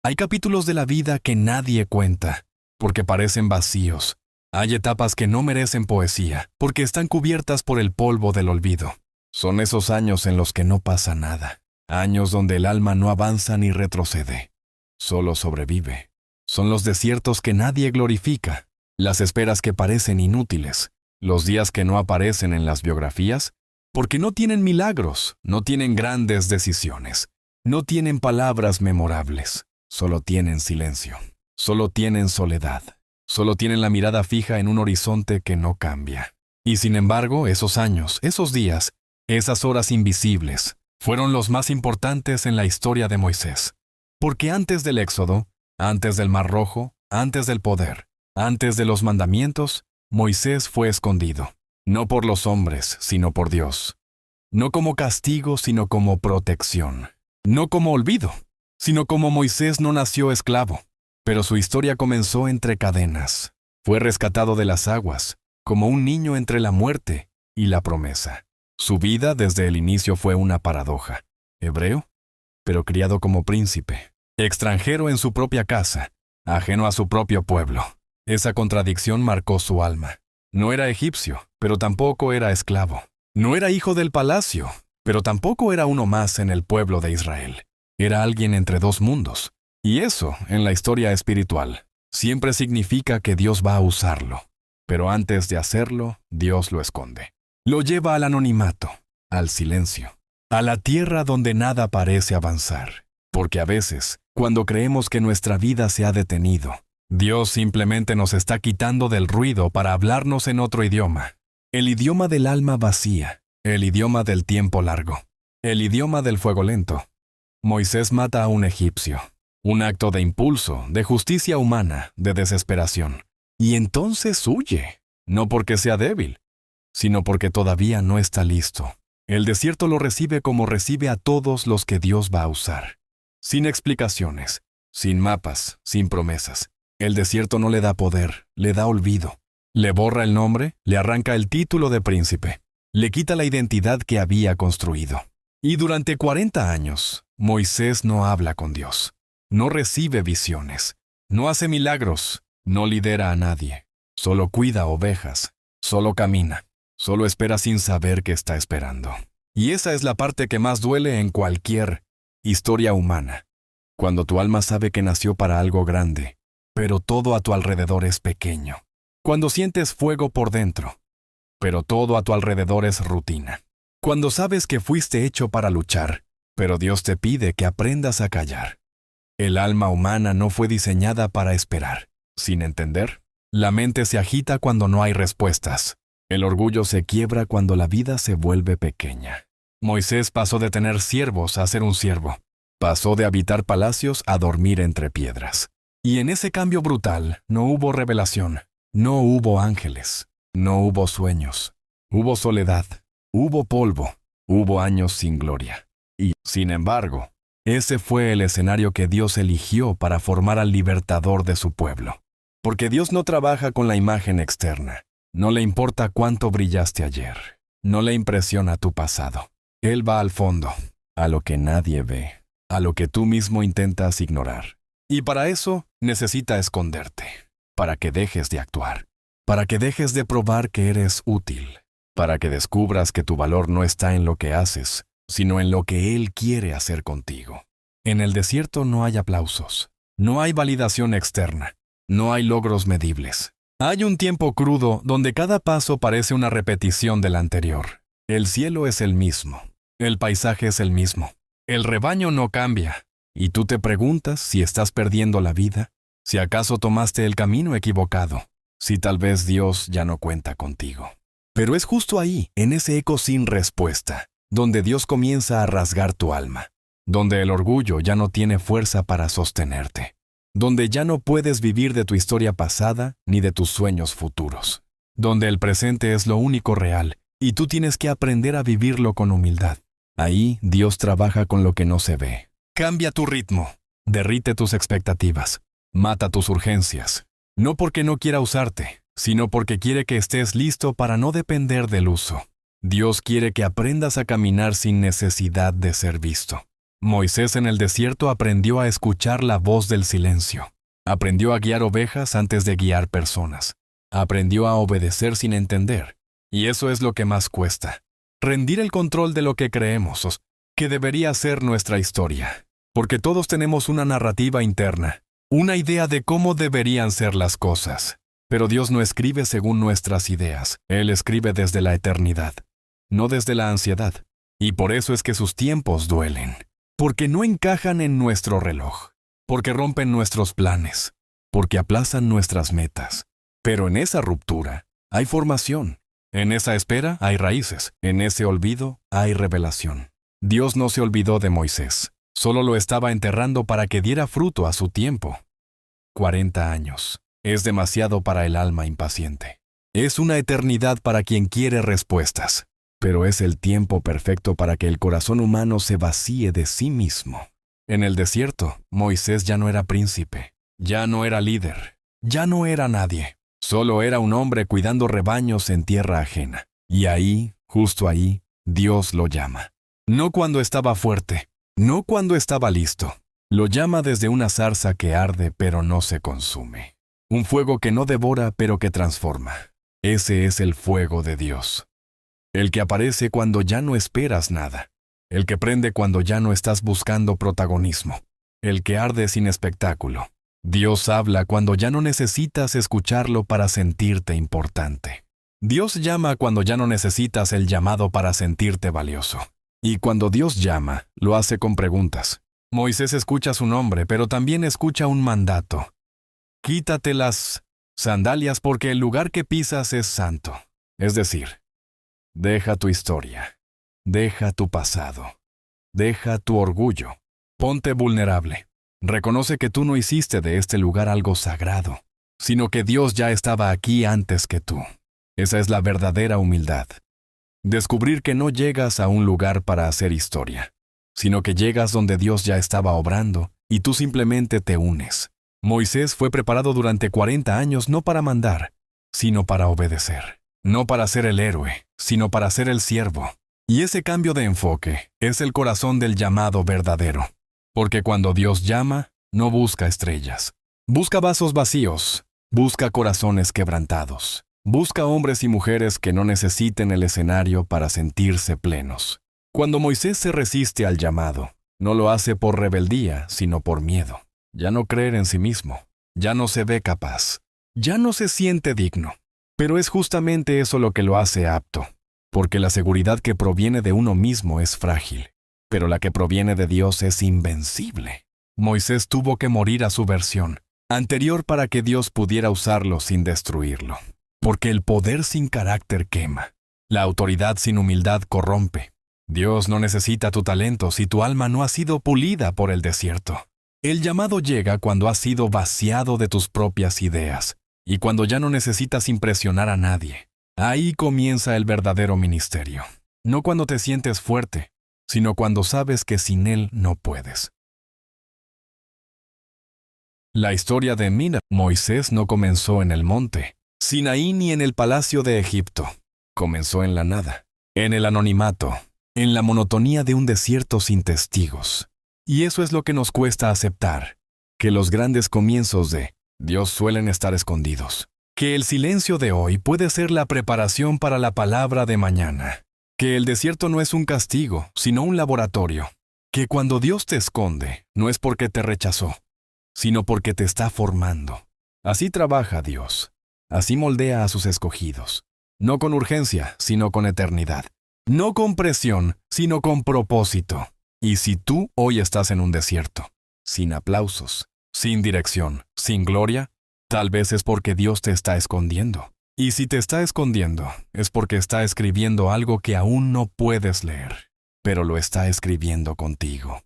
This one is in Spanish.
Hay capítulos de la vida que nadie cuenta, porque parecen vacíos. Hay etapas que no merecen poesía, porque están cubiertas por el polvo del olvido. Son esos años en los que no pasa nada. Años donde el alma no avanza ni retrocede. Solo sobrevive. Son los desiertos que nadie glorifica, las esperas que parecen inútiles, los días que no aparecen en las biografías, porque no tienen milagros, no tienen grandes decisiones, no tienen palabras memorables, solo tienen silencio, solo tienen soledad, solo tienen la mirada fija en un horizonte que no cambia. Y sin embargo, esos años, esos días, esas horas invisibles, fueron los más importantes en la historia de Moisés. Porque antes del Éxodo, antes del Mar Rojo, antes del poder, antes de los mandamientos, Moisés fue escondido, no por los hombres, sino por Dios. No como castigo, sino como protección. No como olvido, sino como Moisés no nació esclavo, pero su historia comenzó entre cadenas. Fue rescatado de las aguas, como un niño entre la muerte y la promesa. Su vida desde el inicio fue una paradoja. Hebreo, pero criado como príncipe. Extranjero en su propia casa, ajeno a su propio pueblo. Esa contradicción marcó su alma. No era egipcio, pero tampoco era esclavo. No era hijo del palacio, pero tampoco era uno más en el pueblo de Israel. Era alguien entre dos mundos. Y eso, en la historia espiritual, siempre significa que Dios va a usarlo. Pero antes de hacerlo, Dios lo esconde. Lo lleva al anonimato, al silencio, a la tierra donde nada parece avanzar. Porque a veces, cuando creemos que nuestra vida se ha detenido, Dios simplemente nos está quitando del ruido para hablarnos en otro idioma. El idioma del alma vacía, el idioma del tiempo largo, el idioma del fuego lento. Moisés mata a un egipcio. Un acto de impulso, de justicia humana, de desesperación. Y entonces huye, no porque sea débil, sino porque todavía no está listo. El desierto lo recibe como recibe a todos los que Dios va a usar. Sin explicaciones, sin mapas, sin promesas. El desierto no le da poder, le da olvido. Le borra el nombre, le arranca el título de príncipe. Le quita la identidad que había construido. Y durante 40 años, Moisés no habla con Dios. No recibe visiones. No hace milagros. No lidera a nadie. Solo cuida ovejas. Solo camina. Solo espera sin saber qué está esperando. Y esa es la parte que más duele en cualquier historia humana. Cuando tu alma sabe que nació para algo grande, pero todo a tu alrededor es pequeño. Cuando sientes fuego por dentro, pero todo a tu alrededor es rutina. Cuando sabes que fuiste hecho para luchar, pero Dios te pide que aprendas a callar. El alma humana no fue diseñada para esperar. Sin entender, la mente se agita cuando no hay respuestas. El orgullo se quiebra cuando la vida se vuelve pequeña. Moisés pasó de tener siervos a ser un siervo. Pasó de habitar palacios a dormir entre piedras. Y en ese cambio brutal no hubo revelación, no hubo ángeles, no hubo sueños. Hubo soledad, hubo polvo, hubo años sin gloria. Y, sin embargo, ese fue el escenario que Dios eligió para formar al libertador de su pueblo. Porque Dios no trabaja con la imagen externa. No le importa cuánto brillaste ayer. No le impresiona tu pasado. Él va al fondo, a lo que nadie ve, a lo que tú mismo intentas ignorar. Y para eso necesita esconderte, para que dejes de actuar, para que dejes de probar que eres útil, para que descubras que tu valor no está en lo que haces, sino en lo que Él quiere hacer contigo. En el desierto no hay aplausos, no hay validación externa, no hay logros medibles. Hay un tiempo crudo donde cada paso parece una repetición del anterior. El cielo es el mismo, el paisaje es el mismo, el rebaño no cambia, y tú te preguntas si estás perdiendo la vida, si acaso tomaste el camino equivocado, si tal vez Dios ya no cuenta contigo. Pero es justo ahí, en ese eco sin respuesta, donde Dios comienza a rasgar tu alma, donde el orgullo ya no tiene fuerza para sostenerte, donde ya no puedes vivir de tu historia pasada ni de tus sueños futuros, donde el presente es lo único real y tú tienes que aprender a vivirlo con humildad. Ahí Dios trabaja con lo que no se ve. Cambia tu ritmo, derrite tus expectativas, mata tus urgencias, no porque no quiera usarte, sino porque quiere que estés listo para no depender del uso. Dios quiere que aprendas a caminar sin necesidad de ser visto. Moisés en el desierto aprendió a escuchar la voz del silencio. Aprendió a guiar ovejas antes de guiar personas. Aprendió a obedecer sin entender. Y eso es lo que más cuesta. Rendir el control de lo que creemos, que debería ser nuestra historia. Porque todos tenemos una narrativa interna, una idea de cómo deberían ser las cosas. Pero Dios no escribe según nuestras ideas. Él escribe desde la eternidad, no desde la ansiedad. Y por eso es que sus tiempos duelen. Porque no encajan en nuestro reloj. Porque rompen nuestros planes. Porque aplazan nuestras metas. Pero en esa ruptura hay formación. En esa espera hay raíces. En ese olvido hay revelación. Dios no se olvidó de Moisés. Solo lo estaba enterrando para que diera fruto a su tiempo. 40 años. Es demasiado para el alma impaciente. Es una eternidad para quien quiere respuestas. Pero es el tiempo perfecto para que el corazón humano se vacíe de sí mismo. En el desierto, Moisés ya no era príncipe. Ya no era líder. Ya no era nadie. Solo era un hombre cuidando rebaños en tierra ajena. Y ahí, justo ahí, Dios lo llama. No cuando estaba fuerte, no cuando estaba listo. Lo llama desde una zarza que arde pero no se consume. Un fuego que no devora pero que transforma. Ese es el fuego de Dios. El que aparece cuando ya no esperas nada. El que prende cuando ya no estás buscando protagonismo. El que arde sin espectáculo. Dios habla cuando ya no necesitas escucharlo para sentirte importante. Dios llama cuando ya no necesitas el llamado para sentirte valioso. Y cuando Dios llama, lo hace con preguntas. Moisés escucha su nombre, pero también escucha un mandato. Quítate las sandalias porque el lugar que pisas es santo. Es decir, deja tu historia. Deja tu pasado. Deja tu orgullo. Ponte vulnerable. Reconoce que tú no hiciste de este lugar algo sagrado, sino que Dios ya estaba aquí antes que tú. Esa es la verdadera humildad. Descubrir que no llegas a un lugar para hacer historia, sino que llegas donde Dios ya estaba obrando y tú simplemente te unes. Moisés fue preparado durante 40 años no para mandar, sino para obedecer. No para ser el héroe, sino para ser el siervo. Y ese cambio de enfoque es el corazón del llamado verdadero. Porque cuando Dios llama, no busca estrellas. Busca vasos vacíos. Busca corazones quebrantados. Busca hombres y mujeres que no necesiten el escenario para sentirse plenos. Cuando Moisés se resiste al llamado, no lo hace por rebeldía, sino por miedo. Ya no creer en sí mismo. Ya no se ve capaz. Ya no se siente digno. Pero es justamente eso lo que lo hace apto. Porque la seguridad que proviene de uno mismo es frágil. Pero la que proviene de Dios es invencible. Moisés tuvo que morir a su versión anterior para que Dios pudiera usarlo sin destruirlo. Porque el poder sin carácter quema. La autoridad sin humildad corrompe. Dios no necesita tu talento si tu alma no ha sido pulida por el desierto. El llamado llega cuando has sido vaciado de tus propias ideas y cuando ya no necesitas impresionar a nadie. Ahí comienza el verdadero ministerio. No cuando te sientes fuerte, sino cuando sabes que sin Él no puedes. La historia de Moisés no comenzó en el monte Sinaí ni en el palacio de Egipto. Comenzó en la nada, en el anonimato, en la monotonía de un desierto sin testigos. Y eso es lo que nos cuesta aceptar, que los grandes comienzos de Dios suelen estar escondidos. Que el silencio de hoy puede ser la preparación para la palabra de mañana. Que el desierto no es un castigo, sino un laboratorio. Que cuando Dios te esconde, no es porque te rechazó, sino porque te está formando. Así trabaja Dios. Así moldea a sus escogidos. No con urgencia, sino con eternidad. No con presión, sino con propósito. Y si tú hoy estás en un desierto, sin aplausos, sin dirección, sin gloria, tal vez es porque Dios te está escondiendo. Y si te está escondiendo, es porque está escribiendo algo que aún no puedes leer, pero lo está escribiendo contigo.